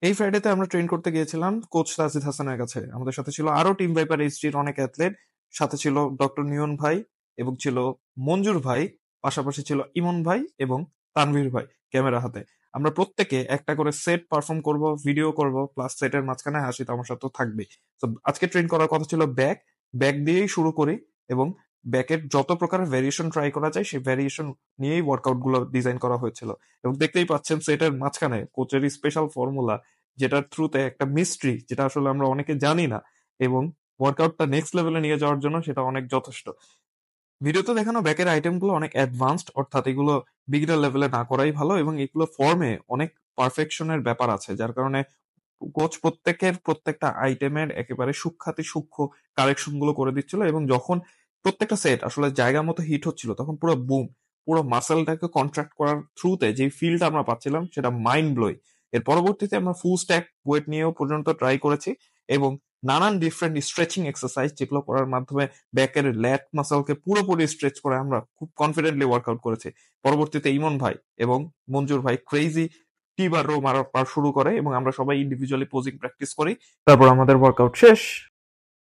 এই ফ্রাইডেতে আমরা ট্রেন করতে গিয়েছিলাম কোচ তাজিদ হাসানের কাছে। আমাদের সাথে ছিল আরো টিম ভাইপার এইচডির অনেক অ্যাথলেট, সাথে ছিল ডক্টর নিয়ন ভাই এবং ছিল মঞ্জুর ভাই, পাশাপাশি ছিল ইমন ভাই এবং তানভীর ভাই ক্যামেরা হাতে। আমরা প্রত্যেকে একটা করে সেট পারফর্ম করব, ভিডিও করব, প্লাস সেটের মাঝখানে হাসি তামাশা তো থাকবেই। তো আজকে ট্রেন করার কথা ছিল ব্যাক, ব্যাক দিয়েই শুরু করি এবং ব্যাকের যত প্রকার ভেরিয়েশন ট্রাই করা যায় সেই ভেরিয়েশন নিয়েই ওয়ার্কআউট গুলো ডিজাইন করা হয়েছিল। এবং দেখতেই পাচ্ছেন সেটের মাঝখানে কোচের স্পেশাল ফর্মুলা, যেটার থ্রুতে একটা মিস্ট্রি যেটা আসলে আমরা অনেকে জানি না, এবং ওয়ার্কআউটটা নেক্সট লেভেলে নিয়ে যাওয়ার জন্য সেটা অনেক যথেষ্ট। ভিডিওতে দেখানো ব্যাকের আইটেমগুলো অনেক অ্যাডভান্সড, অর্থাৎ এগুলো বিগিনার লেভেলে না করাই ভালো, এবং এগুলো ফর্মে অনেক পারফেকশনের ব্যাপার আছে, যার কারণে কোচ প্রত্যেকের প্রত্যেকটা আইটেমের একেবারে সূক্ষ্মাতি সূক্ষ্ম কারেকশন গুলো করে দিচ্ছিল। এবং যখন প্রত্যেকটা সেট আসলে জায়গা মতো হিট হচ্ছিল তখন পুরো বুম, পুরো মাসেলটাকে কন্ট্রাক্ট করার থ্রুতে যে ফিলটা আমরা পাচ্ছিলাম সেটা মাইন্ড ব্লোয়িং। এর পরবর্তীতে আমরা ফুল স্ট্যাক ওয়েট নিয়েও পর্যন্ত ট্রাই করেছি, এবং নানান ডিফারেন্ট স্ট্রেচিং এক্সারসাইজ যেগুলো করার মাধ্যমে ব্যাকের ল্যাট মাসলকে পুরোপুরি স্ট্রেচ করে আমরা খুব কনফিডেন্টলি ওয়ার্কআউট করেছি। পরবর্তীতে ইমন ভাই এবং মঞ্জুর ভাই ক্রেজি টি বার রো মারা শুরু করে এবং আমরা সবাই ইন্ডিভিজুয়ালি পোজিং প্র্যাকটিস করি। তারপর আমাদের ওয়ার্কআউট শেষ।